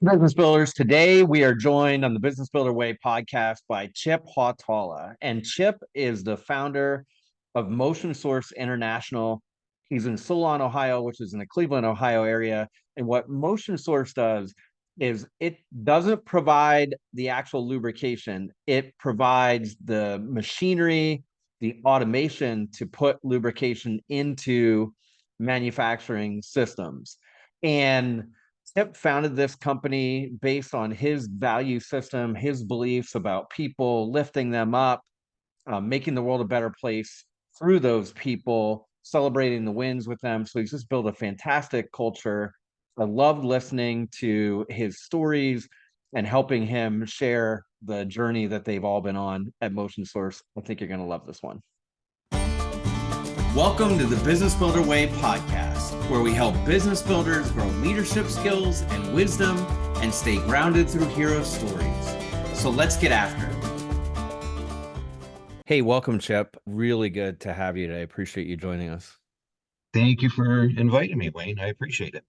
Business Builders. Today, we are joined on the Business Builder Way podcast by Chip Hautala. And Chip is the founder of MotionSource International. He's in Solon, Ohio, which is in the Cleveland, Ohio area. And what MotionSource does is it doesn't provide the actual lubrication, it provides the machinery, the automation to put lubrication into manufacturing systems. And Tip founded this company based on his value system, his beliefs about people, lifting them up, making the world a better place through those people, celebrating the wins with them. So he's just built a fantastic culture. I loved listening to his stories and helping him share the journey that they've all been on at MotionSource. I think you're going to love this one. Welcome to the Business Builder Way podcast, where we help business builders grow leadership skills and wisdom and stay grounded through hero stories. So let's get after it. Hey, welcome, Chip. Really good to have you today. Appreciate you joining us. Thank you for inviting me, Wayne. I appreciate it.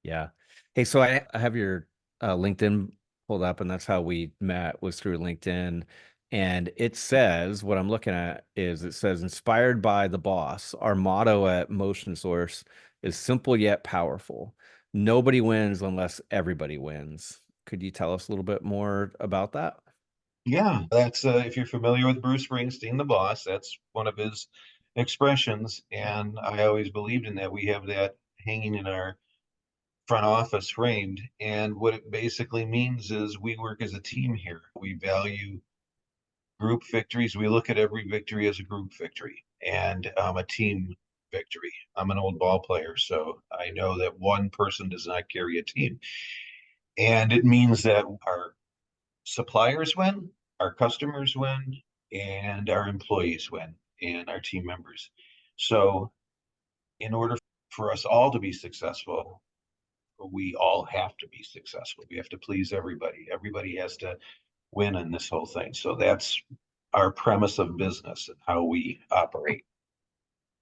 Yeah. Hey, so I have your LinkedIn pulled up, and that's how we met, was through LinkedIn. And it says, what I'm looking at is it says, inspired by the boss. Our motto at MotionSource is simple yet powerful. Nobody wins unless everybody wins. Could you tell us a little bit more about that? Yeah, that's if you're familiar with Bruce Springsteen, the boss, that's one of his expressions. And I always believed in that. We have that hanging in our front office framed. And what it basically means is we work as a team here. We value group victories. We look at every victory as a group victory and a team victory. I'm an old ball player, so I know that one person does not carry a team. And it means that our suppliers win, our customers win, and our employees win, and our team members. So, in order for us all to be successful, we all have to be successful. We have to please everybody. Everybody has to win in this whole thing. So, that's our premise of business and how we operate.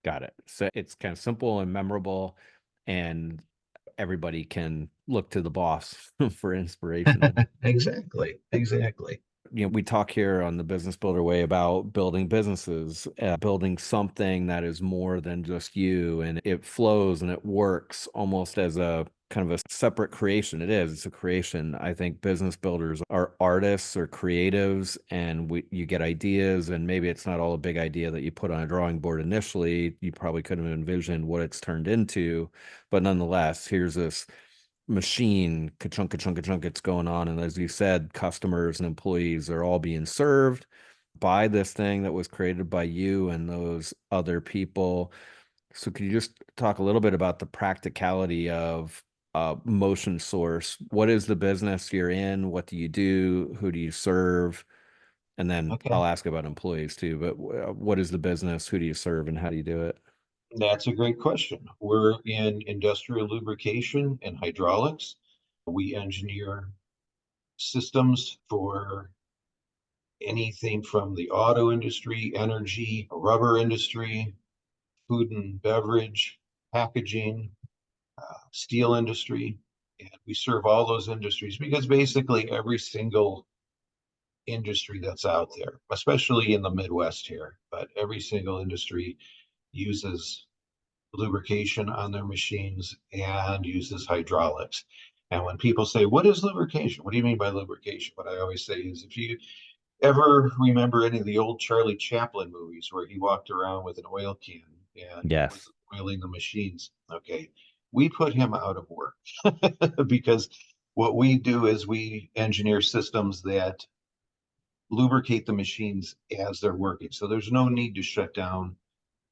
Got it. So it's kind of simple and memorable, and everybody can look to the boss for inspiration. Exactly. Exactly. We talk here on the Business Builder Way about building businesses, building something that is more than just you, and it flows and it works almost as a kind of a separate creation. It's a creation. I think business builders are artists or creatives, and you get ideas, and maybe it's not all a big idea that you put on a drawing board initially. You probably couldn't have envisioned what it's turned into, but nonetheless, here's this machine, ka-chunk, ka-chunk, ka-chunk, it's going on. And as you said, customers and employees are all being served by this thing that was created by you and those other people. So could you just talk a little bit about the practicality of MotionSource? What is the business you're in? What do you do? Who do you serve? And then Okay. I'll ask about employees too, but what is the business? Who do you serve and how do you do it? That's a great question. We're in industrial lubrication and hydraulics. We engineer systems for anything from the auto industry, energy, rubber industry, food and beverage, packaging, steel industry. And we serve all those industries because basically every single industry that's out there, especially in the Midwest here, but every single industry uses lubrication on their machines and uses hydraulics. And when people say, what is lubrication? What do you mean by lubrication? What I always say is, if you ever remember any of the old Charlie Chaplin movies where he walked around with an oil can and was Yes. oiling the machines, okay, we put him out of work because what we do is we engineer systems that lubricate the machines as they're working. So there's no need to shut down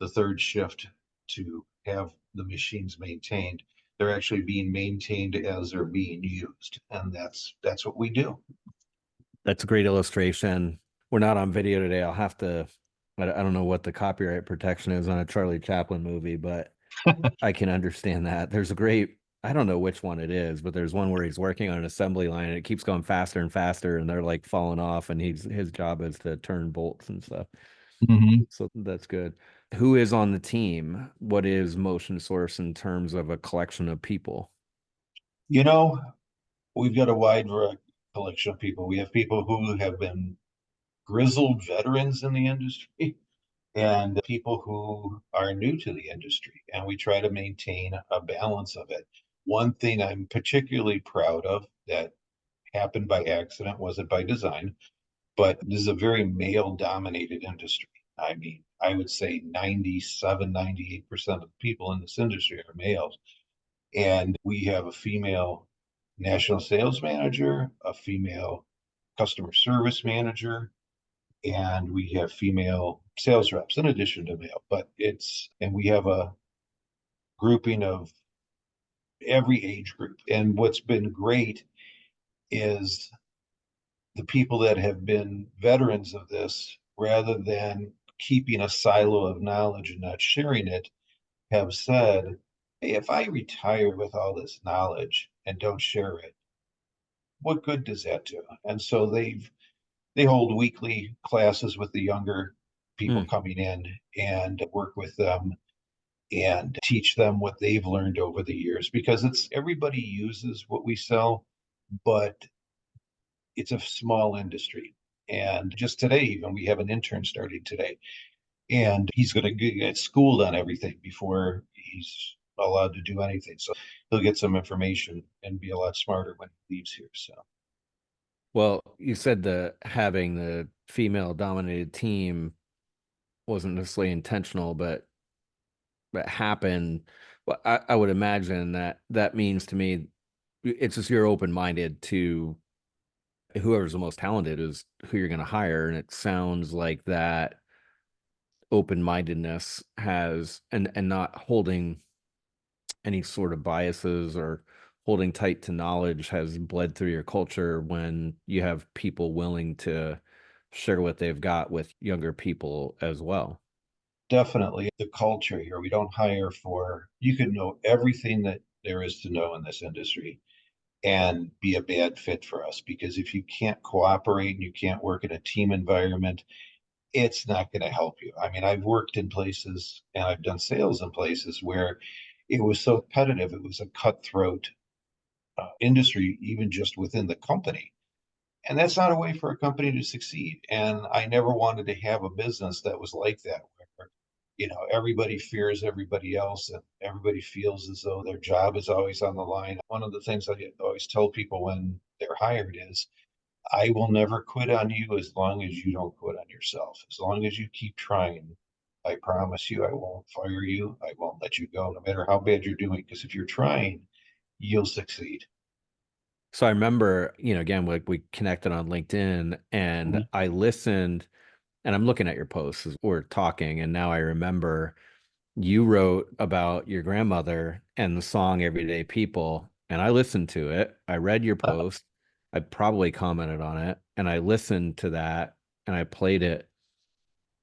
the third shift to have the machines maintained. They're actually being maintained as they're being used, and that's what we do. That's a great illustration. We're not on video today. I don't know what the copyright protection is on a Charlie Chaplin movie, but I can understand that. I don't know which one it is, but there's one where he's working on an assembly line and it keeps going faster and faster and they're like falling off and his job is to turn bolts and stuff. Mm-hmm. So that's good. Who is on the team? What is MotionSource in terms of a collection of people? You know, we've got a wide collection of people. We have people who have been grizzled veterans in the industry and people who are new to the industry. And we try to maintain a balance of it. One thing I'm particularly proud of that happened by accident, wasn't by design, but this is a very male dominated industry. I mean, I would say 97, 98% of the people in this industry are males. And we have a female national sales manager, a female customer service manager, and we have female sales reps in addition to male. And we have a grouping of every age group. And what's been great is the people that have been veterans of this, rather than keeping a silo of knowledge and not sharing it, have said, hey, if I retire with all this knowledge and don't share it, what good does that do? And so they hold weekly classes with the younger people Mm. coming in and work with them and teach them what they've learned over the years, because it's everybody uses what we sell, but it's a small industry. And just today, even we have an intern starting today, and he's going to get schooled on everything before he's allowed to do anything. So he'll get some information and be a lot smarter when he leaves here. So Well, you said the having the female dominated team wasn't necessarily intentional, but happened. Well, I would imagine that that means to me it's just you're open minded to whoever's the most talented is who you're going to hire, and it sounds like that open mindedness has and not holding any sort of biases or holding tight to knowledge has bled through your culture when you have people willing to share what they've got with younger people as well. definitely the culture here, we don't hire for, you can know everything that there is to know in this industry and be a bad fit for us, because if you can't cooperate and you can't work in a team environment, it's not going to help you. I mean, I've worked in places and I've done sales in places where it was so competitive, it was a cutthroat industry, even just within the company. And that's not a way for a company to succeed. And I never wanted to have a business that was like that, where, everybody fears everybody else and everybody feels as though their job is always on the line. One of the things I always tell people when they're hired is, I will never quit on you as long as you don't quit on yourself. As long as you keep trying, I promise you, I won't fire you. I won't let you go, no matter how bad you're doing. Because if you're trying, you'll succeed. So I remember, again, like we connected on LinkedIn and Mhm. I listened and I'm looking at your posts as we're talking. And now I remember you wrote about your grandmother and the song Everyday People. And I listened to it. I read your post. I probably commented on it. And I listened to that and I played it.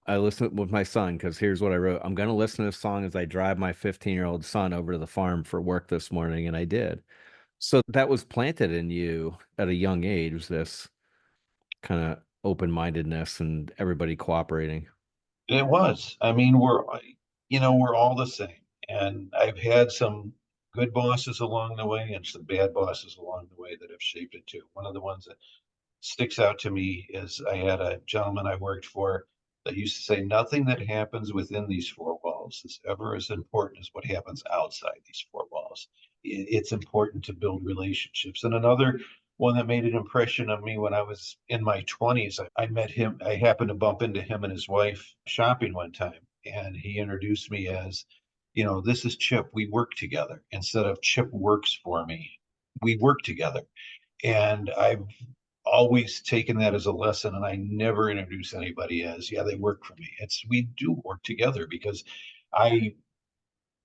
I listened with my son because here's what I wrote. I'm going to listen to this song as I drive my 15-year-old son over to the farm for work this morning. And I did. So that was planted in you at a young age, this kind of open-mindedness and everybody cooperating. It was. I mean, we're all the same. And I've had some good bosses along the way and some bad bosses along the way that have shaped it too. One of the ones that sticks out to me is I had a gentleman I worked for that used to say, nothing that happens within these four walls is ever as important as what happens outside these four walls. It's important to build relationships. And another one that made an impression on me when I was in my 20s, I met him. I happened to bump into him and his wife shopping one time, and he introduced me as, this is Chip. We work together. Instead of Chip works for me, we work together. And I've always taken that as a lesson, and I never introduce anybody as, yeah, they work for me. It's, we do work together, because I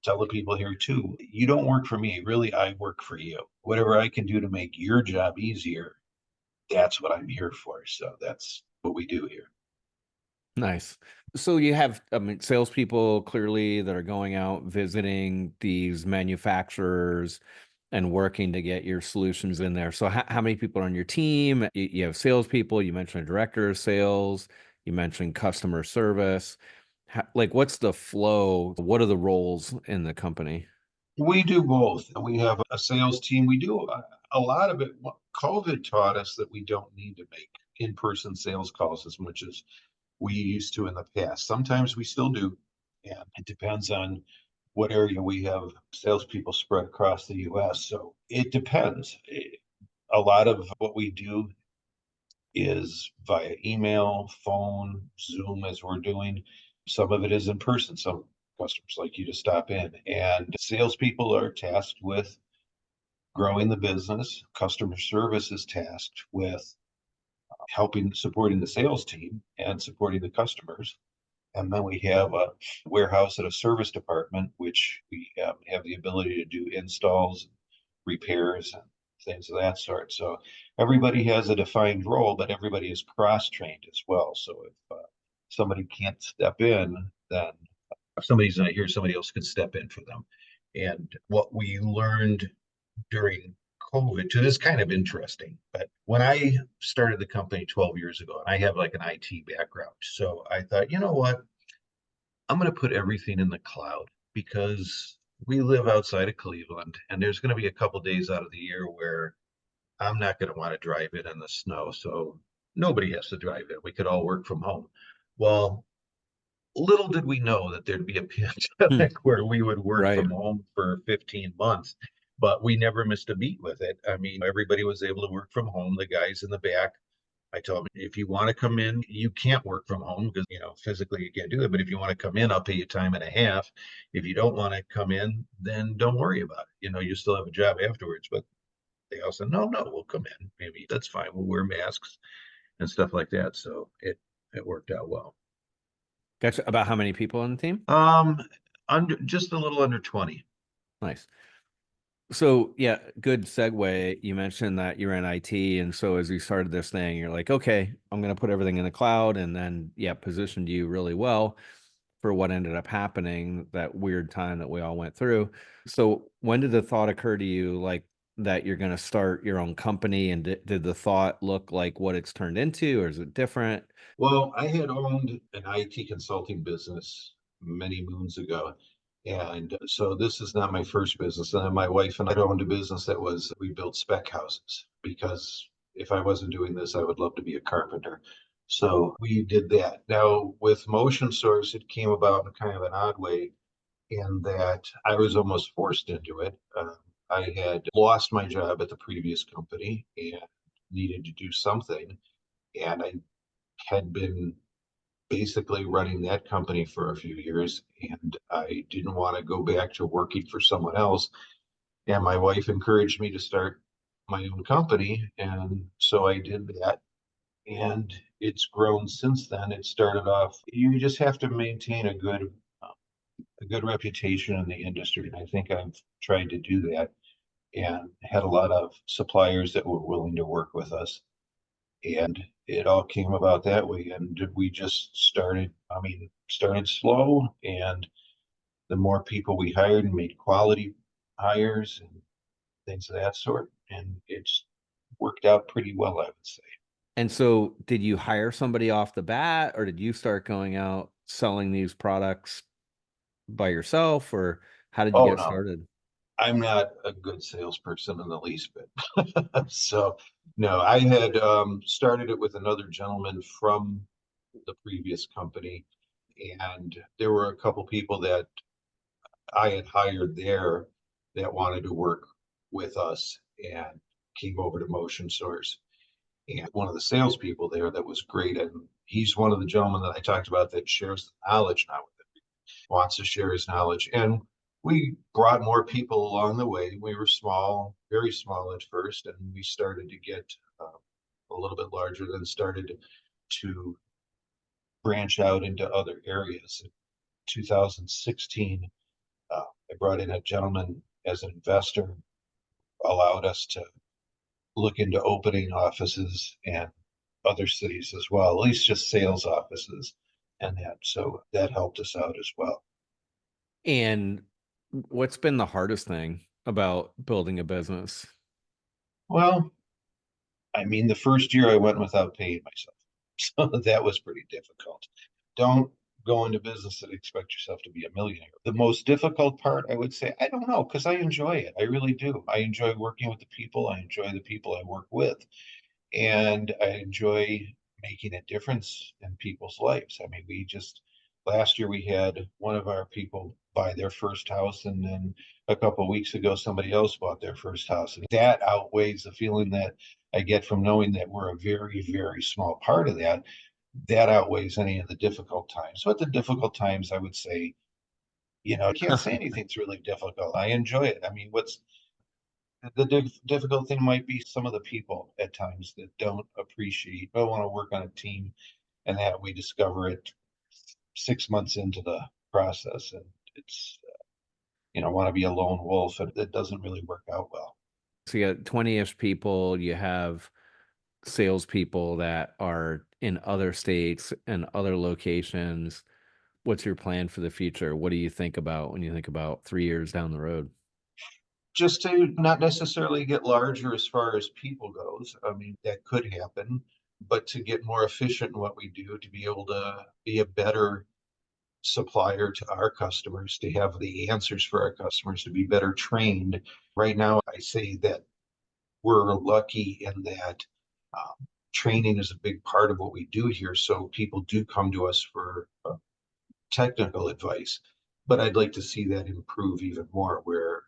tell the people here too, you don't work for me, really, I work for you. Whatever I can do to make your job easier, that's what I'm here for. So that's what we do here. Nice. So you have, I mean, salespeople clearly that are going out visiting these manufacturers and working to get your solutions in there. So how many people are on your team? You have salespeople. You mentioned a director of sales. You mentioned customer service. Like, what's the flow? What are the roles in the company? We do both. We have a sales team. We do. a lot of it, COVID taught us that we don't need to make in-person sales calls as much as we used to in the past. Sometimes we still do, and it depends on what area we have salespeople spread across the US. So it depends. A lot of what we do is via email, phone, Zoom, as we're doing. Some of it is in person. Some customers like you to stop in, and salespeople are tasked with growing the business. Customer service is tasked with helping supporting the sales team and supporting the customers. And then we have a warehouse and a service department, which we have the ability to do installs, repairs, and things of that sort. So everybody has a defined role, but everybody is cross-trained as well. So if somebody can't step in, then if somebody's not here, somebody else could step in for them. And what we learned during COVID too, this is kind of interesting, but when I started the company 12 years ago, and I have like an IT background, so I thought, you know what, I'm going to put everything in the cloud because we live outside of Cleveland, and there's going to be a couple days out of the year where I'm not going to want to drive in the snow. So nobody has to drive in. We could all work from home. Well, little did we know that there'd be a Hmm. pandemic where we would work Right. from home for 15 months, but we never missed a beat with it. I mean, everybody was able to work from home. The guys in the back, I told them, if you want to come in, you can't work from home because, physically you can't do it. But if you want to come in, I'll pay you time and a half. If you don't want to come in, then don't worry about it. You still have a job afterwards. But they all said, no, no, we'll come in. Maybe that's fine. We'll wear masks and stuff like that. So it worked out well. Gotcha. About how many people on the team? Um, under just a little under 20. Nice. So yeah, good segue. You mentioned that you're in IT, and so as you started this thing, you're like, okay, I'm gonna put everything in the cloud, and then yeah, positioned you really well for what ended up happening, that weird time that we all went through. So when did the thought occur to you, like that you're gonna start your own company, and did the thought look like what it's turned into, or is it different? Well, I had owned an IT consulting business many moons ago. And so this is not my first business. And my wife and I owned a business we built spec houses because if I wasn't doing this, I would love to be a carpenter. So we did that. Now with MotionSource, it came about in kind of an odd way in that I was almost forced into it. I had lost my job at the previous company and needed to do something. And I had been basically running that company for a few years, and I didn't want to go back to working for someone else. And my wife encouraged me to start my own company, and so I did that. And it's grown since then. It started off, you just have to maintain a good reputation in the industry. And I think I've tried to do that and had a lot of suppliers that were willing to work with us. And it all came about that way. And we just started slow. And the more people we hired and made quality hires and things of that sort. And it's worked out pretty well, I would say. And so did you hire somebody off the bat, or did you start going out selling these products by yourself, or how did you Oh, get no, started? I'm not a good salesperson in the least bit. So, no, I had started it with another gentleman from the previous company. And there were a couple people that I had hired there that wanted to work with us and came over to MotionSource. And one of the salespeople there that was great, and he's one of the gentlemen that I talked about that shares the knowledge now with it, wants to share his knowledge. And we brought more people along the way. We were small, very small at first, and we started to get a little bit larger, then started to branch out into other areas. In 2016, I brought in a gentleman as an investor, allowed us to look into opening offices and other cities as well, at least just sales offices and that. So that helped us out as well. And what's been the hardest thing about building a business? Well, I mean, the first year I went without paying myself. So that was pretty difficult. Don't go into business and expect yourself to be a millionaire. The most difficult part, I would say, I don't know, because I enjoy it. I really do. I enjoy working with the people. I enjoy the people I work with, and I enjoy making a difference in people's lives. I mean, we just last year we had one of our people buy their first house, and then a couple of weeks ago somebody else bought their first house, and that outweighs the feeling that I get from knowing that we're a very, very small part of that. That outweighs any of the difficult times. So at the difficult times, I would say, I can't say anything's really difficult. I enjoy it. I mean, what's the difficult thing might be some of the people at times that don't appreciate, don't want to work on a team, and that we discover it 6 months into the process, and it's want to be a lone wolf, and it doesn't really work out well. So you got 20-ish people, you have salespeople that are in other states and other locations. What's your plan for the future? What do you think about when you think about 3 years down the road? Just to not necessarily get larger as far as people goes. I mean, that could happen, but to get more efficient in what we do, to be able to be a better supplier to our customers, to have the answers for our customers, to be better trained. Right now, I say that we're lucky in that training is a big part of what we do here. So people do come to us for technical advice, but I'd like to see that improve even more, where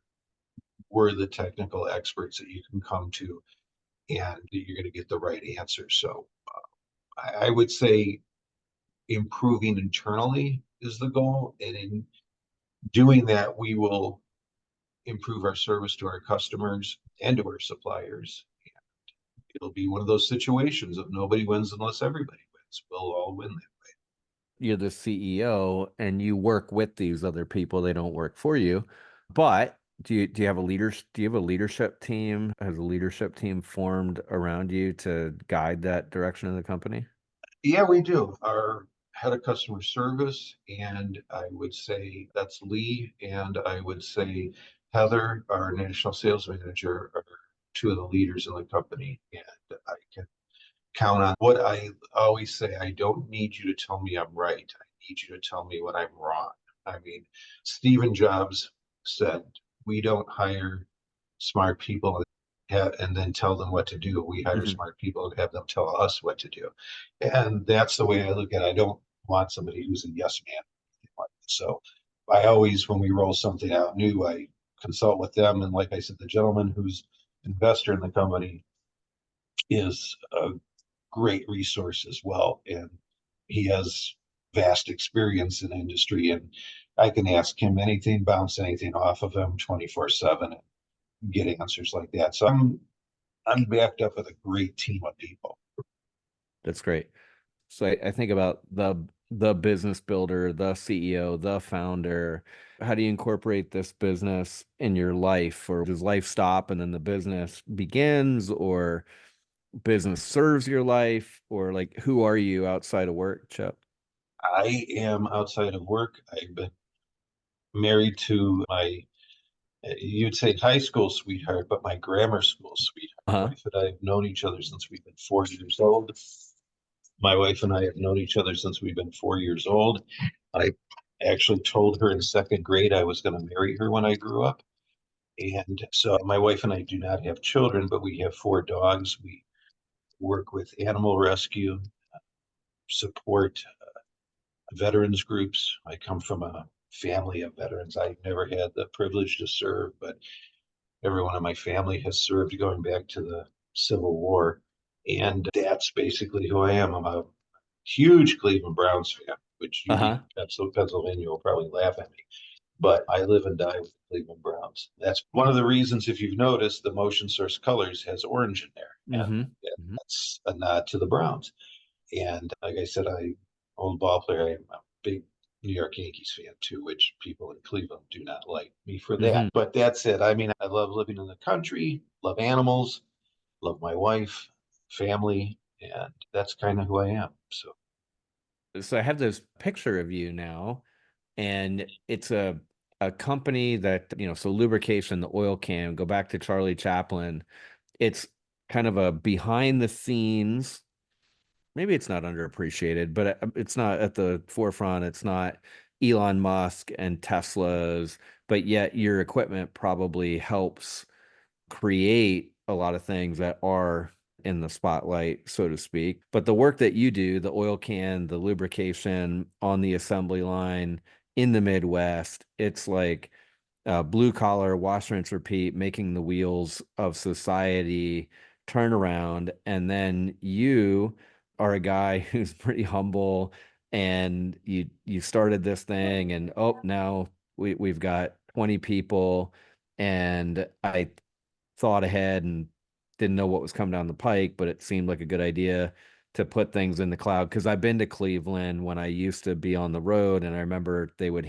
we're the technical experts that you can come to and you're going to get the right answer. So I would say improving internally is the goal. And in doing that, we will improve our service to our customers and to our suppliers. It'll be one of those situations of nobody wins unless everybody wins. We'll all win that. You're the CEO and you work with these other people. They don't work for you. But do you have a leadership team? Has a leadership team formed around you to guide that direction of the company? Yeah, we do. Our head of customer service, and I would say that's Lee, and I would say Heather, our national sales manager, are two of the leaders in the company. And I can count on what I always say. I don't need you to tell me I'm right. I need you to tell me when I'm wrong. I mean, Stephen Jobs said, we don't hire smart people and then tell them what to do. We hire Mhm. smart people and have them tell us what to do. And that's the way I look at it. I don't want somebody who's a yes man. So I always, when we roll something out new, I consult with them. And like I said, the gentleman who's investor in the company is a great resource as well. And he has vast experience in the industry. And I can ask him anything, bounce anything off of him 24/7 and get answers like that. So I'm backed up with a great team of people. That's great. So I think about the business builder, the CEO, the founder. How do you incorporate this business in your life? Or does life stop and then the business begins, or business serves your life? Or like who are you outside of work, Chip? I am outside of work. I've been married to my, you'd say high school sweetheart, but my grammar school sweetheart. My Uh-huh. wife and I have known each other since we've been 4 years old. My wife and I have known each other since we've been 4 years old. I actually told her in second grade I was going to marry her when I grew up. And so my wife and I do not have children, but we have four dogs. We work with animal rescue, support veterans groups. I come from a family of veterans. I never had the privilege to serve, but everyone in my family has served going back to the Civil War. And that's basically who I am. I'm a huge Cleveland Browns fan, which you being Uh-huh. in Pennsylvania will probably laugh at me. But I live and die with the Cleveland Browns. That's one of the reasons, if you've noticed, the MotionSource colors has orange in there. And Mm-hmm. Mm-hmm. that's a nod to the Browns. And like I said, old ball player. I'm a big New York Yankees fan too, which people in Cleveland do not like me for that. Mm-hmm. But that's it. I mean, I love living in the country, love animals, love my wife, family, and that's kind of who I am. So So I have this picture of you now, and it's a company that, so lubrication, the oil can, go back to Charlie Chaplin. It's kind of a behind the scenes maybe it's not underappreciated, but it's not at the forefront. It's not Elon Musk and Teslas, but yet your equipment probably helps create a lot of things that are in the spotlight, so to speak. But the work that you do, the oil can, the lubrication on the assembly line in the Midwest, it's like blue collar, wash, rinse, repeat, making the wheels of society turn around. And then you are a guy who's pretty humble, and you started this thing, and oh, now we've got 20 people, and I thought ahead and didn't know what was coming down the pike, but it seemed like a good idea to put things in the cloud. Because I've been to Cleveland when I used to be on the road, and I remember they would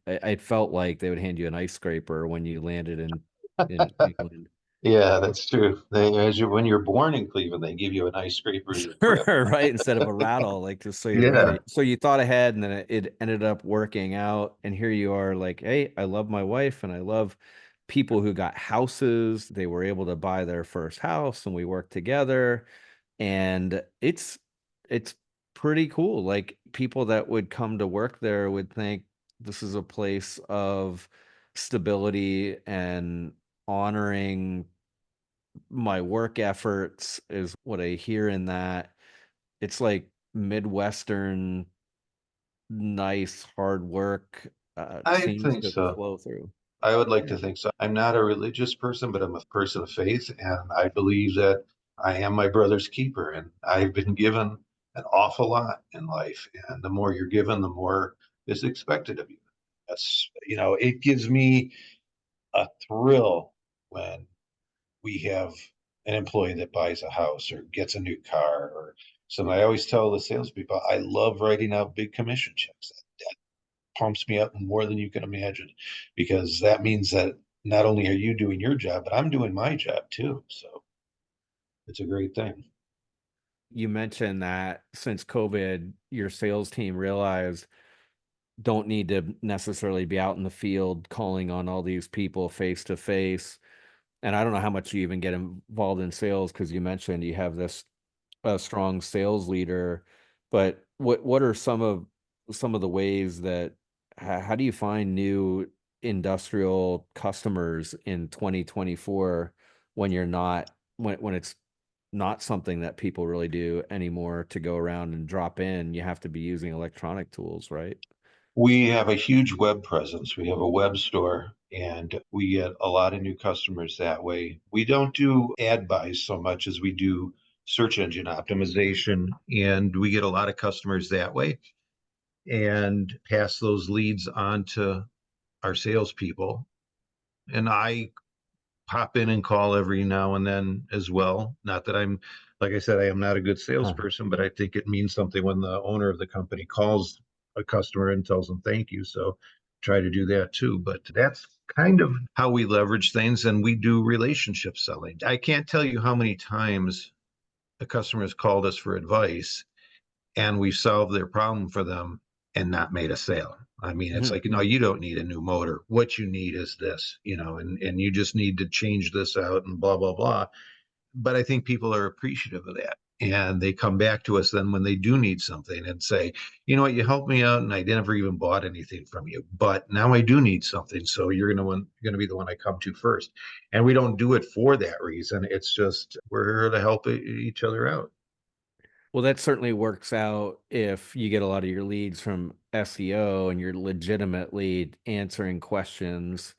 I felt like they would hand you an ice scraper when you landed in Cleveland. Yeah, that's true. When you're born in Cleveland, they give you an ice scraper as a Sure, gift. right? Instead of a rattle, like just so you're Yeah. ready. So you thought ahead, and then it ended up working out. And here you are, like, hey, I love my wife and I love people who got houses. They were able to buy their first house, and we worked together. And it's pretty cool. Like people that would come to work there would think this is a place of stability and honoring my work efforts is what I hear in that. It's like Midwestern, nice, hard work, I seems think to so. flow through. I would like to think so. I'm not a religious person, but I'm a person of faith, and I believe that I am my brother's keeper, and I've been given an awful lot in life, and the more you're given, the more is expected of you. It gives me a thrill when we have an employee that buys a house or gets a new car or something. I always tell the salespeople, I love writing out big commission checks. Pumps me up more than you can imagine because that means that not only are you doing your job, but I'm doing my job too. So it's a great thing. You mentioned that since COVID, your sales team realized don't need to necessarily be out in the field calling on all these people face to face. And I don't know how much you even get involved in sales because you mentioned you have this a strong sales leader, but what are some of the ways that how do you find new industrial customers in 2024 when you're not when it's not something that people really do anymore to go around and drop in, you have to be using electronic tools, right? We have a huge web presence. We have a web store and we get a lot of new customers that way. We don't do ad buys so much as we do search engine optimization, and we get a lot of customers that way and pass those leads on to our salespeople. And I pop in and call every now and then as well. Not that like I said, I am not a good Huh. salesperson, but I think it means something when the owner of the company calls a customer and tells them thank you. So try to do that too. But that's kind of how we leverage things, and we do relationship selling. I can't tell you how many times a customer has called us for advice and we solved their problem for them and not made a sale. I mean, it's like, no, you don't need a new motor. What you need is this, and you just need to change this out and blah, blah, blah. But I think people are appreciative of that. And they come back to us then when they do need something and say, you know what, you helped me out and I never even bought anything from you. But now I do need something. So you're gonna be the one I come to first. And we don't do it for that reason. It's just we're here to help each other out. Well, that certainly works out if you get a lot of your leads from SEO and you're legitimately answering questions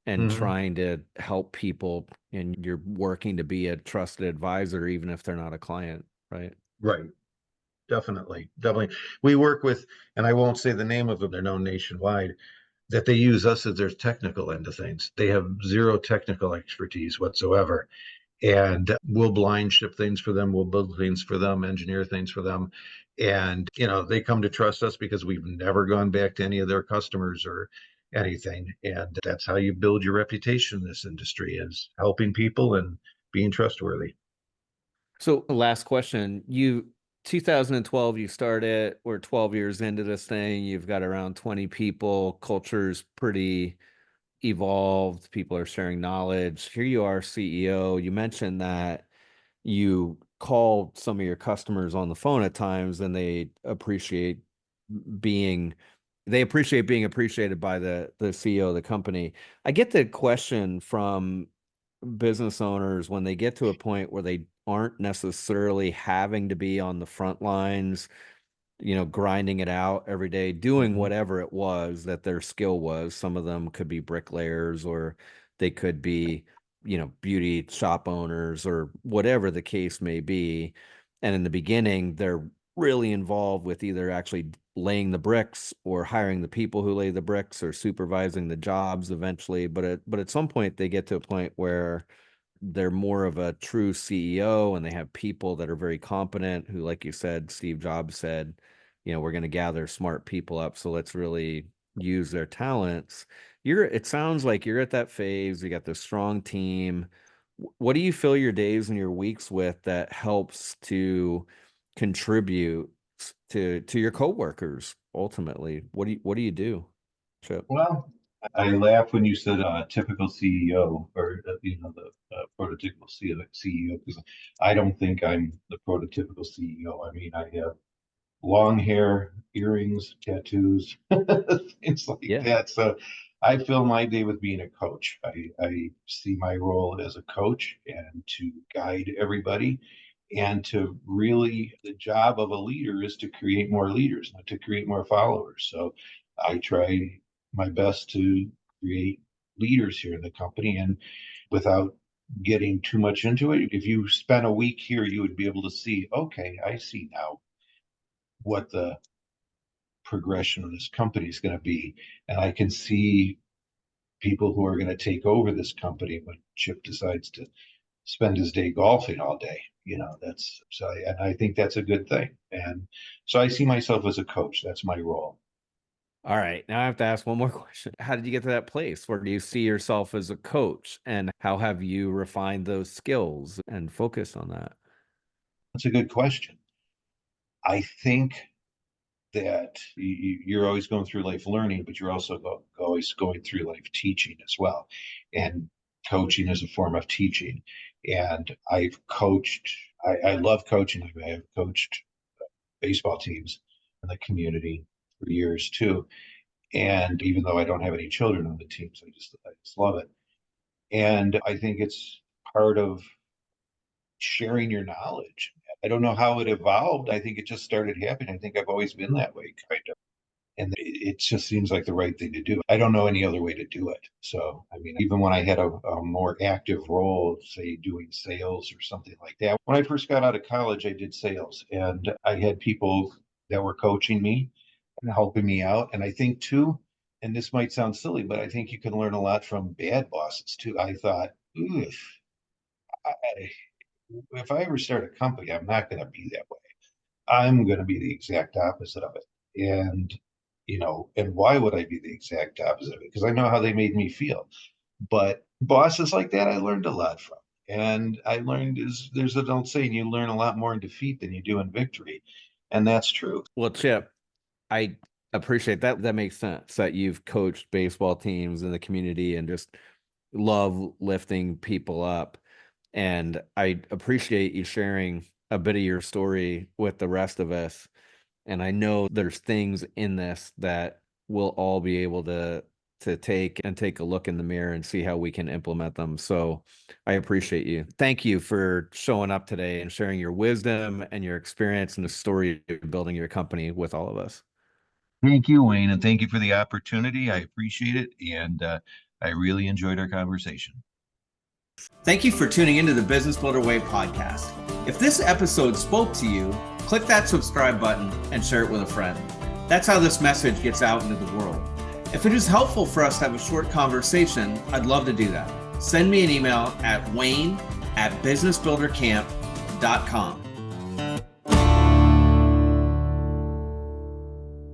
and Mhm. trying to help people, and you're working to be a trusted advisor even if they're not a client, right? Right. Definitely, definitely. We work with, and I won't say the name of them, they're known nationwide, that they use us as their technical end of things. They have zero technical expertise whatsoever. And we'll blind ship things for them, we'll build things for them, engineer things for them. And, they come to trust us because we've never gone back to any of their customers or anything. And that's how you build your reputation in this industry is helping people and being trustworthy. So last question, 2012 you started, we're 12 years into this thing, you've got around 20 people, culture's pretty evolved, people are sharing knowledge. Here you are, CEO. You mentioned that you call some of your customers on the phone at times, and they appreciate being appreciated by the CEO of the company. I get the question from business owners when they get to a point where they aren't necessarily having to be on the front lines, grinding it out every day, doing whatever it was that their skill was. Some of them could be bricklayers, or they could be, beauty shop owners, or whatever the case may be. And in the beginning, they're really involved with either actually laying the bricks or hiring the people who lay the bricks or supervising the jobs eventually. But at some point, they get to a point where they're more of a true CEO, and they have people that are very competent who, like you said, Steve Jobs said, we're going to gather smart people up. So let's really use their talents. It sounds like you're at that phase. You got this strong team. What do you fill your days and your weeks with that helps to contribute to your coworkers ultimately? What do you do, Chip? Well, I laugh when you said typical CEO, or the prototypical CEO, because I don't think I'm the prototypical CEO. I mean, I have long hair, earrings, tattoos, things like Yeah. that. So I fill my day with being a coach. I see my role as a coach and to guide everybody, and to really, the job of a leader is to create more leaders, not to create more followers. So I try my best to create leaders here in the company. And without getting too much into it, if you spent a week here, you would be able to see, okay, I see now what the progression of this company is going to be. And I can see people who are going to take over this company when Chip decides to spend his day golfing all day. That's so, and I think that's a good thing. And so I see myself as a coach. That's my role. All right. Now I have to ask one more question. How did you get to that place? Where do you see yourself as a coach, and how have you refined those skills and focused on that? That's a good question. I think that you're always going through life learning, but you're also always going through life teaching as well. And coaching is a form of teaching. And I've coached, I love coaching. I have coached baseball teams in the community for years too. And even though I don't have any children on the teams, I just love it. And I think it's part of sharing your knowledge. I don't know how it evolved. I think it just started happening. I think I've always been that way, kind of. And it just seems like the right thing to do. I don't know any other way to do it. So, I mean, even when I had a more active role, say doing sales or something like that, when I first got out of college, I did sales, and I had people that were coaching me and helping me out. And I think too, and this might sound silly, but I think you can learn a lot from bad bosses too. I thought, I, if I ever start a company, I'm not going to be that way. I'm going to be the exact opposite of it. And, and why would I be the exact opposite of it? Because I know how they made me feel. But bosses like that, I learned a lot from. And I learned there's an old saying, you learn a lot more in defeat than you do in victory. And that's true. Well, Chip, I appreciate that. That makes sense that you've coached baseball teams in the community and just love lifting people up. And I appreciate you sharing a bit of your story with the rest of us. And I know there's things in this that we'll all be able to take a look in the mirror and see how we can implement them. So I appreciate you. Thank you for showing up today and sharing your wisdom and your experience and the story of building your company with all of us. Thank you, Wayne. And thank you for the opportunity. I appreciate it. And I really enjoyed our conversation. Thank you for tuning into the Business Builder Way podcast. If this episode spoke to you, click that subscribe button and share it with a friend. That's how this message gets out into the world. If it is helpful for us to have a short conversation, I'd love to do that. Send me an email at wayne@businessbuildercamp.com.